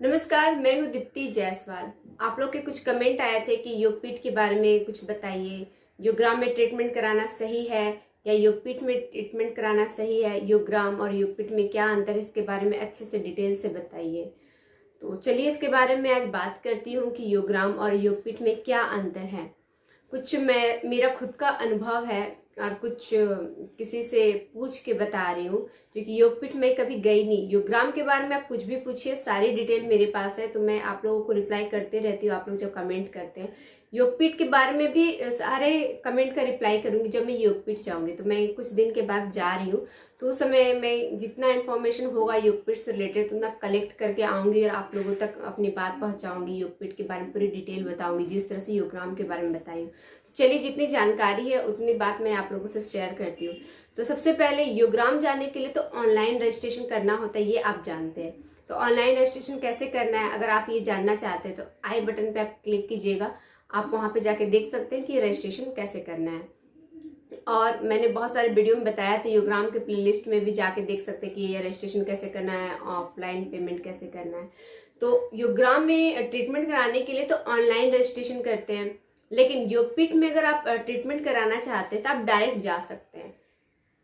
नमस्कार, मैं हूँ दीप्ति जायसवाल। आप लोग के कुछ कमेंट आए थे कि योगपीठ के बारे में कुछ बताइए। योगग्राम में ट्रीटमेंट कराना सही है या योगपीठ में ट्रीटमेंट कराना सही है? योगग्राम और योगपीठ में क्या अंतर है, इसके बारे में अच्छे से डिटेल से बताइए। तो चलिए इसके बारे में आज बात करती हूँ कि योगग्राम और योगपीठ में क्या अंतर है। कुछ मेरा खुद का अनुभव है और कुछ किसी से पूछ के बता रही हूँ, क्योंकि योगपीठ में कभी गई नहीं। योगग्राम के बारे में आप कुछ भी पूछिए, सारी डिटेल मेरे पास है, तो मैं आप लोगों को रिप्लाई करते रहती हूँ। आप लोग जब कमेंट करते हैं योगपीठ के बारे में भी सारे कमेंट का रिप्लाई करूंगी। जब मैं योगपीठ जाऊंगी, तो मैं कुछ दिन के बाद जा रही हूँ, तो उस समय मैं जितना इन्फॉर्मेशन होगा योगपीठ से रिलेटेड उतना कलेक्ट करके आऊंगी और आप लोगों तक अपनी बात पहुंचाऊंगी। योगपीठ के बारे में पूरी डिटेल बताऊंगी, जिस तरह से योगग्राम के बारे में बताई। तो चलिए, जितनी जानकारी है उतनी बात मैं आप लोगों से शेयर करती हूँ। तो सबसे पहले योगग्राम जाने के लिए तो ऑनलाइन रजिस्ट्रेशन करना होता है, ये आप जानते हैं। तो ऑनलाइन रजिस्ट्रेशन कैसे करना है, अगर आप ये जानना चाहते हैं तो आई बटन पे आप क्लिक कीजिएगा। आप वहां पे जाके देख सकते हैं कि रजिस्ट्रेशन कैसे करना है। और मैंने बहुत सारे वीडियो में बताया, तो योगग्राम के प्लेलिस्ट में भी जाके देख सकते हैं कि ये रजिस्ट्रेशन कैसे करना है, ऑफलाइन पेमेंट कैसे करना है। तो योगग्राम में ट्रीटमेंट कराने के लिए तो ऑनलाइन रजिस्ट्रेशन करते हैं, लेकिन योगपीठ में अगर आप ट्रीटमेंट कराना चाहते हैं तो आप डायरेक्ट जा सकते हैं।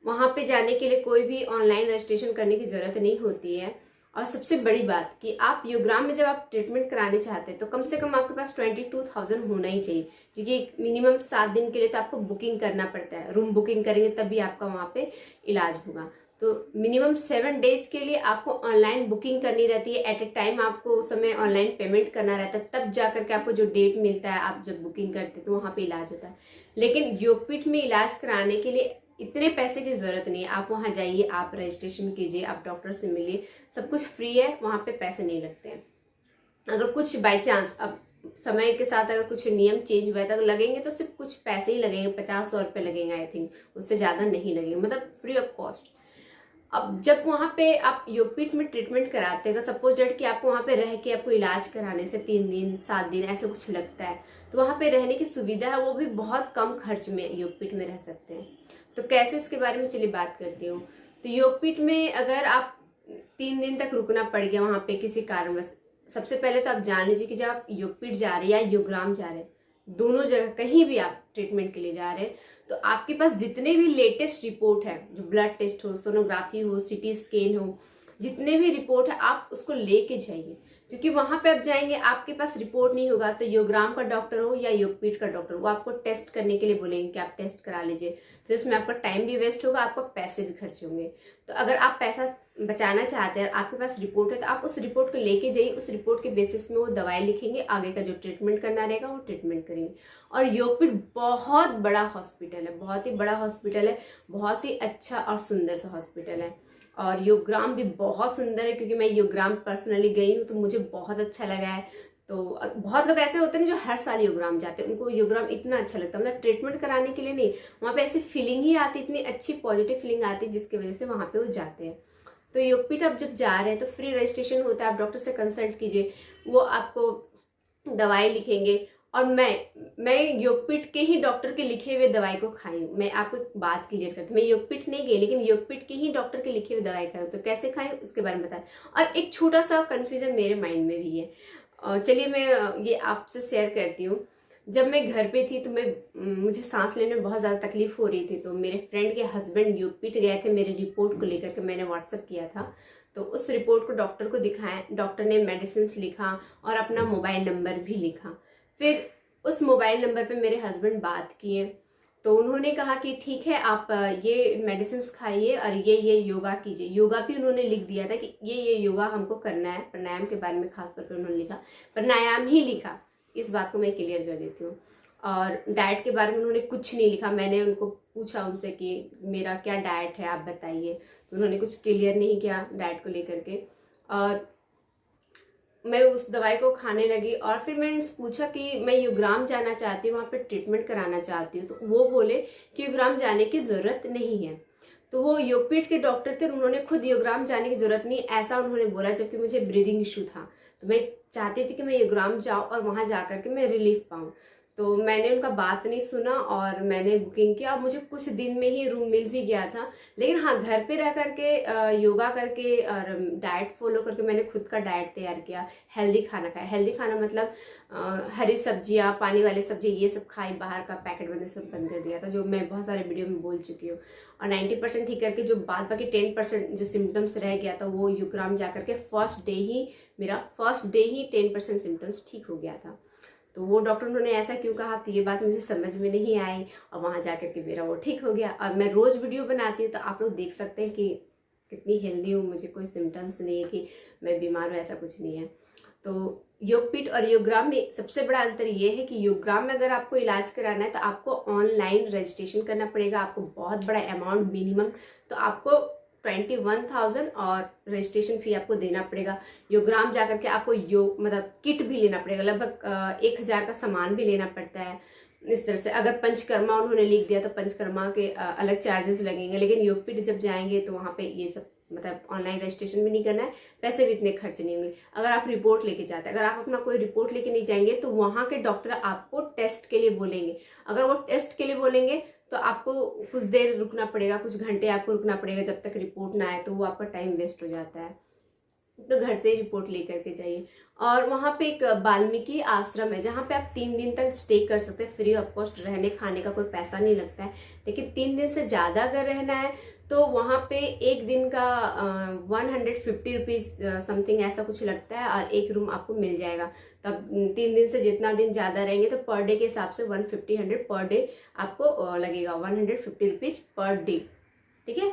वहां पे जाने के लिए कोई भी ऑनलाइन रजिस्ट्रेशन करने की जरूरत नहीं होती है। और सबसे बड़ी बात कि आप योगग्राम में जब आप ट्रीटमेंट कराने चाहते हैं तो कम से कम आपके पास 22,000 होना ही चाहिए, क्योंकि मिनिमम 7 दिन के लिए तो आपको बुकिंग करना पड़ता है। रूम बुकिंग करेंगे तभी आपका वहां पे इलाज होगा। तो मिनिमम 7 डेज के लिए आपको ऑनलाइन बुकिंग करनी रहती है। एट ए टाइम आपको उस समय ऑनलाइन पेमेंट करना रहता है, तब जा करके आपको जो डेट मिलता है, आप जब बुकिंग करते हैं तो वहां पे इलाज होता है। लेकिन योगपीठ में इलाज कराने के लिए इतने पैसे की जरूरत नहीं है। आप वहां जाइए, आप रजिस्ट्रेशन कीजिए, आप डॉक्टर से मिलिए, सब कुछ फ्री है, वहां पे पैसे नहीं लगते हैं। अगर कुछ बाई चांस अब समय के साथ अगर कुछ नियम चेंज हुआ है तो लगेंगे तो सिर्फ कुछ पैसे ही लगेंगे, 50-100 रुपये लगेंगे आई थिंक, उससे ज्यादा नहीं लगेंगे, मतलब फ्री ऑफ कॉस्ट। अब जब वहां पे आप योगपीठ में ट्रीटमेंट कराते हैं, सपोज डेट कि आपको वहां पे रह के आपको इलाज कराने से 3 दिन 7 दिन ऐसे कुछ लगता है, तो वहां पे रहने की सुविधा है, वो भी बहुत कम खर्च में योगपीठ में रह सकते हैं। तो कैसे, इसके बारे में चलिए बात करती हूँ। तो योगपीठ में अगर आप 3 दिन तक रुकना पड़ गया वहां पे किसी कारणवश, सबसे पहले तो आप जान लीजिए कि जब आप योगपीठ जा रहे हैं या योगग्राम जा रहे हैं, दोनों जगह कहीं भी आप ट्रीटमेंट के लिए जा रहे हैं, तो आपके पास जितने भी लेटेस्ट रिपोर्ट है, जो ब्लड टेस्ट हो, सोनोग्राफी हो, सीटी स्कैन हो, जितने भी रिपोर्ट है आप उसको लेके जाइए। क्योंकि वहां पे आप जाएंगे, आपके पास रिपोर्ट नहीं होगा, तो योगग्राम का डॉक्टर हो या योगपीठ का डॉक्टर, वो आपको टेस्ट करने के लिए बोलेंगे कि आप टेस्ट करा लीजिए। फिर उसमें आपका टाइम भी वेस्ट होगा, आपका पैसे भी खर्च होंगे। तो अगर आप पैसा बचाना चाहते हैं, आपके पास रिपोर्ट है, तो आप उस रिपोर्ट को लेके जाइए। उस रिपोर्ट के बेसिस में वो दवाई लिखेंगे, आगे का जो ट्रीटमेंट करना रहेगा वो ट्रीटमेंट करेंगे। और योगपीठ बहुत बड़ा हॉस्पिटल है, बहुत ही बड़ा हॉस्पिटल है, बहुत ही अच्छा और सुंदर सा हॉस्पिटल है। और योगग्राम भी बहुत सुंदर है, क्योंकि मैं योगग्राम पर्सनली गई हूँ तो मुझे बहुत अच्छा लगा है। तो बहुत लोग ऐसे होते हैं जो हर साल योगग्राम जाते हैं, उनको योगग्राम इतना अच्छा लगता है, मतलब ट्रीटमेंट कराने के लिए नहीं, वहाँ पे ऐसी फीलिंग ही आती, इतनी अच्छी पॉजिटिव फीलिंग आती है, जिसकी वजह से वहाँ पे वो जाते हैं। तो योगपीठ आप जब जा रहे हैं तो फ्री रजिस्ट्रेशन होता है, आप डॉक्टर से कंसल्ट कीजिए, वो आपको दवाई लिखेंगे। और मैं योगपीठ के ही डॉक्टर के लिखे हुए दवाई को खाई हूँ। मैं आपको एक बात क्लियर करती हूँ, मैं योगपीठ नहीं गई, लेकिन योगपीठ के ही डॉक्टर के लिखे हुए दवाई खाई हूँ। तो कैसे खाई उसके बारे में बताएं। और एक छोटा सा कंफ्यूजन मेरे माइंड में भी है, चलिए मैं ये आपसे शेयर करती हूँ। जब मैं घर पे थी तो मुझे सांस लेने में बहुत ज़्यादा तकलीफ हो रही थी, तो मेरे फ्रेंड के हस्बैंड योगपीठ गए थे, मेरे रिपोर्ट को लेकर के मैंने व्हाट्सअप किया था। तो उस रिपोर्ट को डॉक्टर को दिखाया, डॉक्टर ने मेडिसिन लिखा और अपना मोबाइल नंबर भी लिखा। फिर उस मोबाइल नंबर पे मेरे हस्बैंड बात किए, तो उन्होंने कहा कि ठीक है, आप ये मेडिसिन खाइए और ये योगा कीजिए। योगा भी उन्होंने लिख दिया था कि ये योगा हमको करना है। प्राणायाम के बारे में खासतौर पर उन्होंने लिखा, प्राणायाम ही लिखा, इस बात को मैं क्लियर कर देती हूँ। और डाइट के बारे में उन्होंने कुछ नहीं लिखा। मैंने उनको पूछा उनसे कि मेरा क्या डाइट है, आप बताइए, तो उन्होंने कुछ क्लियर नहीं किया डाइट को लेकर के। और मैं उस दवाई को खाने लगी। और फिर मैंने पूछा कि मैं योगग्राम जाना चाहती हूँ, वहाँ पे ट्रीटमेंट कराना चाहती हूँ, तो वो बोले कि योगग्राम जाने की ज़रूरत नहीं है। तो वो योगपीठ के डॉक्टर थे, उन्होंने खुद योगग्राम जाने की ज़रूरत नहीं ऐसा उन्होंने बोला, जबकि मुझे ब्रीदिंग इशू था। तो मैं चाहती थी कि मैं योगग्राम जाऊँ और वहाँ जा करके मैं रिलीफ पाऊँ। तो मैंने उनका बात नहीं सुना और मैंने बुकिंग किया और मुझे कुछ दिन में ही रूम मिल भी गया था। लेकिन हाँ, घर पे रह करके योगा करके और डाइट फॉलो करके मैंने खुद का डाइट तैयार किया, हेल्दी खाना खाया। हेल्दी खाना मतलब हरी सब्जियाँ, पानी वाली सब्जी, ये सब खाई, बाहर का पैकेट बंद सब बंद कर दिया था, जो मैं बहुत सारे वीडियो में बोल चुकी हूँ। और 90% ठीक करके जो बाद बाकी 10% जो सिम्टम्स रह गया था वो युग्राम जा करके फर्स्ट डे ही 10% सिम्टम्स ठीक हो गया था। तो वो डॉक्टर उन्होंने ऐसा क्यों कहा, तो ये बात मुझे समझ में नहीं आई और वहाँ जाकर के मेरा वो ठीक हो गया। और मैं रोज़ वीडियो बनाती हूँ तो आप लोग देख सकते हैं कि कितनी हेल्दी हूँ, मुझे कोई सिम्टम्स नहीं है कि मैं बीमार हूँ, ऐसा कुछ नहीं है। तो योगपीठ और योगग्राम में सबसे बड़ा अंतर ये है कि योगग्राम में अगर आपको इलाज कराना है तो आपको ऑनलाइन रजिस्ट्रेशन करना पड़ेगा, आपको बहुत बड़ा अमाउंट मिनिमम, तो आपको 21,000 और रजिस्ट्रेशन फी आपको देना पड़ेगा। योगग्राम जाकर के आपको योग मतलब किट भी लेना पड़ेगा, लगभग 1,000 का सामान भी लेना पड़ता है। इस तरह से अगर पंचकर्मा उन्होंने लिख दिया तो पंचकर्मा के अलग चार्जेस लगेंगे। लेकिन योगपीठ जब जाएंगे तो वहाँ पे ये सब मतलब ऑनलाइन रजिस्ट्रेशन भी नहीं करना है, पैसे भी इतने खर्च नहीं होंगे। अगर आप रिपोर्ट लेके जाते हैं, अगर आप अपना कोई रिपोर्ट लेके नहीं जाएंगे तो वहाँ के डॉक्टर आपको टेस्ट के लिए बोलेंगे। अगर वो टेस्ट के लिए बोलेंगे तो आपको कुछ देर रुकना पड़ेगा, कुछ घंटे आपको रुकना पड़ेगा जब तक रिपोर्ट ना आए, तो वो आपका टाइम वेस्ट हो जाता है। तो घर से ही रिपोर्ट लेकर के जाइए। और वहाँ पे एक वाल्मीकि आश्रम है जहाँ पे आप 3 दिन तक स्टे कर सकते हैं, फ्री ऑफ कॉस्ट, रहने खाने का कोई पैसा नहीं लगता है। लेकिन 3 दिन से ज़्यादा अगर रहना है तो वहाँ पे एक दिन का 150 रुपीज़ समथिंग ऐसा कुछ लगता है और एक रूम आपको मिल जाएगा। तब 3 दिन से जितना दिन ज़्यादा रहेंगे तो पर डे के हिसाब से 150 पर डे आपको लगेगा, 150 रुपीज़ पर डे, ठीक है।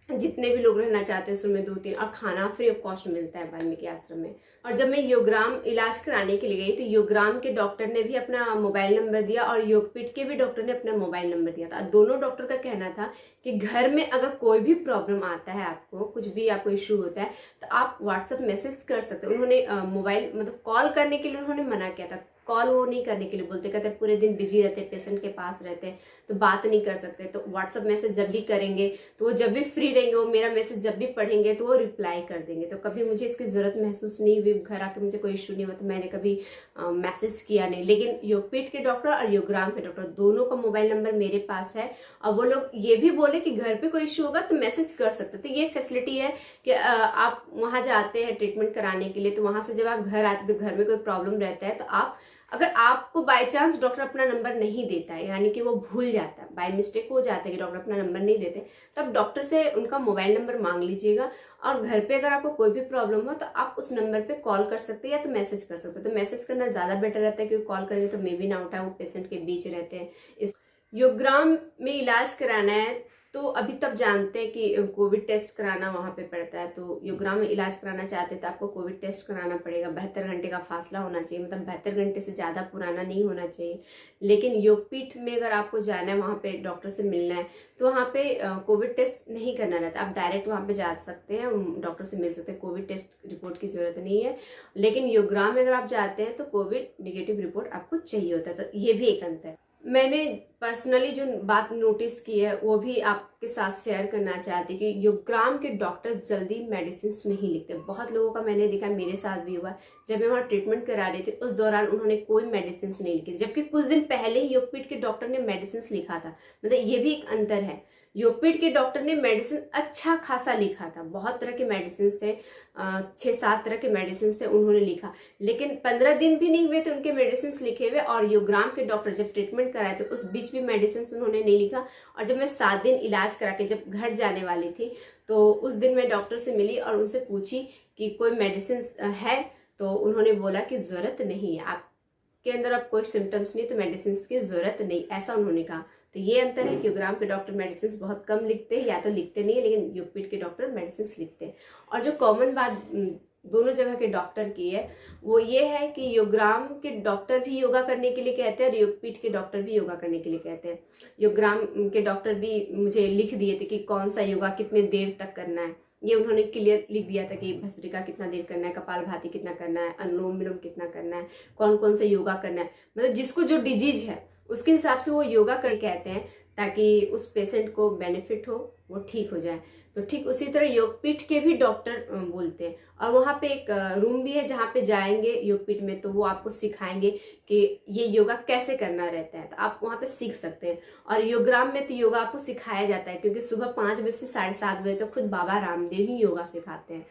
जितने भी लोग रहना चाहते हैं उसमें 2-3, और खाना फ्री ऑफ कॉस्ट मिलता है वाल्मीकि आश्रम में। और जब मैं योगग्राम इलाज कराने के लिए गई तो योगग्राम के डॉक्टर ने भी अपना मोबाइल नंबर दिया और योगपीठ के भी डॉक्टर ने अपना मोबाइल नंबर दिया था। दोनों डॉक्टर का कहना था कि घर में अगर कोई भी प्रॉब्लम आता है, आपको कुछ भी आपको इशू होता है तो आप व्हाट्सएप मैसेज कर सकते हैं। उन्होंने मोबाइल मतलब कॉल करने के लिए उन्होंने मना किया था, कॉल वो नहीं करने के लिए बोलते, कहते पूरे दिन बिजी रहते, पेशेंट के पास रहते हैं तो बात नहीं कर सकते। तो व्हाट्सएप मैसेज जब भी करेंगे तो वो जब भी फ्री रहेंगे, वो मेरा मैसेज जब भी पढ़ेंगे तो वो रिप्लाई कर देंगे। तो कभी मुझे इसकी ज़रूरत महसूस नहीं हुई, घर आके मुझे कोई इशू नहीं हुआ तो मैंने कभी मैसेज किया नहीं। लेकिन योगपीठ के डॉक्टर और योगग्राम के डॉक्टर दोनों का मोबाइल नंबर मेरे पास है और वो लोग ये भी बोले कि घर पे कोई इशू होगा तो मैसेज कर सकते। तो ये फैसिलिटी है कि आप वहाँ जाते हैं ट्रीटमेंट कराने के लिए, तो वहाँ से जब आप घर आते हैं तो घर में कोई प्रॉब्लम रहता है तो आप, अगर आपको बाय चांस डॉक्टर अपना नंबर नहीं देता है, यानी कि वो भूल जाता है, बाय मिस्टेक हो जाता है कि डॉक्टर अपना नंबर नहीं देते, तब डॉक्टर से उनका मोबाइल नंबर मांग लीजिएगा। और घर पे अगर आपको कोई भी प्रॉब्लम हो तो आप उस नंबर पे कॉल कर सकते हैं या तो मैसेज कर सकते हैं। तो मैसेज करना ज़्यादा बेटर रहता है क्योंकि कॉल करेंगे तो मे भी ना उठाए, वो पेशेंट के बीच रहते हैं। इस योगग्राम में इलाज कराना है तो अभी तब जानते हैं कि कोविड टेस्ट कराना वहाँ पे पड़ता है। तो योगग्राम में इलाज कराना चाहते हैं तो आपको कोविड टेस्ट कराना पड़ेगा। 72 घंटे का फासला होना चाहिए, मतलब 72 घंटे से ज़्यादा पुराना नहीं होना चाहिए। लेकिन योगपीठ में अगर आपको जाना है, वहाँ पे डॉक्टर से मिलना है, तो वहाँ पे कोविड टेस्ट नहीं करना रहता, आप डायरेक्ट वहाँ पे जा सकते हैं, डॉक्टर से मिल सकते हैं, कोविड टेस्ट रिपोर्ट की जरूरत नहीं है। लेकिन योगग्राम में अगर आप जाते हैं तो कोविड निगेटिव रिपोर्ट आपको चाहिए होता है। तो ये भी एक अंतर है। मैंने पर्सनली जो बात नोटिस की है वो भी आपके साथ शेयर करना चाहती कि योगग्राम के डॉक्टर्स जल्दी मेडिसिन नहीं लिखते। बहुत लोगों का मैंने देखा, मेरे साथ भी हुआ, जब मैं वहाँ ट्रीटमेंट करा रही थी उस दौरान उन्होंने कोई मेडिसिन नहीं लिखी, जबकि कुछ दिन पहले ही योगपीठ के डॉक्टर ने मेडिसिन लिखा था। मतलब ये भी एक अंतर है। योगपीठ के डॉक्टर ने मेडिसिन अच्छा खासा लिखा था, बहुत तरह के मेडिसिन थे, 6-7 तरह के मेडिसिन थे उन्होंने लिखा। लेकिन 15 दिन भी नहीं हुए थे उनके मेडिसिन लिखे हुए, और योगग्राम के डॉक्टर जब ट्रीटमेंट कराए थे उस बीच भी मेडिसिन उन्होंने नहीं लिखा। और जब मैं 7 दिन इलाज करा के जब घर जाने वाली थी तो उस दिन मैं डॉक्टर से मिली और उनसे पूछी कि कोई मेडिसिन है, तो उन्होंने बोला कि ज़रूरत नहीं है, आपके अंदर अब कोई सिम्टम्स नहीं तो मेडिसिन की ज़रूरत नहीं, ऐसा उन्होंने कहा। तो ये अंतर है कि योगग्राम के डॉक्टर मेडिसिन बहुत कम लिखते हैं, या तो लिखते नहीं है, लेकिन योगपीठ के डॉक्टर मेडिसिन लिखते हैं। और जो कॉमन बात दोनों जगह के डॉक्टर की है वो ये है कि योगग्राम के डॉक्टर भी योगा करने के लिए कहते हैं और योगपीठ के डॉक्टर भी योगा करने के लिए कहते हैं। योगग्राम के डॉक्टर भी मुझे लिख दिए थे कि कौन सा योगा कितने देर तक करना है, ये उन्होंने क्लियर लिख दिया था कि भस्त्रिका कितना देर करना है, कपालभाति कितना करना है, अनुलोम विलोम कितना करना है, कौन कौन सा योगा करना है। मतलब जिसको जो डिजीज है उसके हिसाब से वो योगा कर कहते हैं, ताकि उस पेशेंट को बेनिफिट हो, वो ठीक हो जाए। तो ठीक उसी तरह योगपीठ के भी डॉक्टर बोलते हैं, और वहाँ पे एक रूम भी है जहाँ पे जाएंगे योगपीठ में, तो वो आपको सिखाएंगे कि ये योगा कैसे करना रहता है, तो आप वहाँ पे सीख सकते हैं। और योगग्राम में तो योगा आपको सिखाया जाता है, क्योंकि सुबह 5 बजे से 7:30 बजे तक खुद बाबा रामदेव ही योगा सिखाते हैं।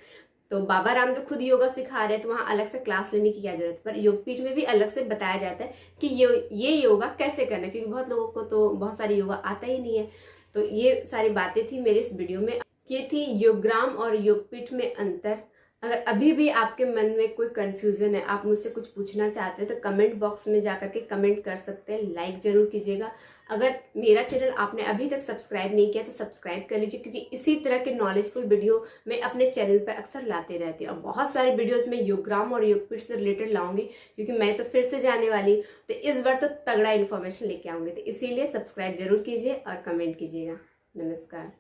तो बाबा रामदेव खुद योगा सिखा रहे हैं, तो वहाँ अलग से क्लास लेने की क्या जरूरत है। पर योगपीठ में भी अलग से बताया जाता है कि ये योगा कैसे करना है, क्योंकि बहुत लोगों को तो बहुत सारी योगा आता ही नहीं है। तो ये सारी बातें थी मेरे इस वीडियो में। ये थी योगग्राम और योगपीठ में अंतर। अगर अभी भी आपके मन में कोई कंफ्यूजन है, आप मुझसे कुछ पूछना चाहते हैं, तो कमेंट बॉक्स में जाकर के कमेंट कर सकते हैं। लाइक जरूर कीजिएगा। अगर मेरा चैनल आपने अभी तक सब्सक्राइब नहीं किया तो सब्सक्राइब कर लीजिए, क्योंकि इसी तरह के नॉलेजफुल वीडियो मैं अपने चैनल पर अक्सर लाते रहती हूँ। और बहुत सारे वीडियोस में योगग्राम और योगपीठ से रिलेटेड लाऊंगी, क्योंकि मैं तो फिर से जाने वाली हूँ, तो इस बार तो तगड़ा इन्फॉर्मेशन लेके आऊंगी। तो इसीलिए सब्सक्राइब जरूर कीजिए और कमेंट कीजिएगा। नमस्कार।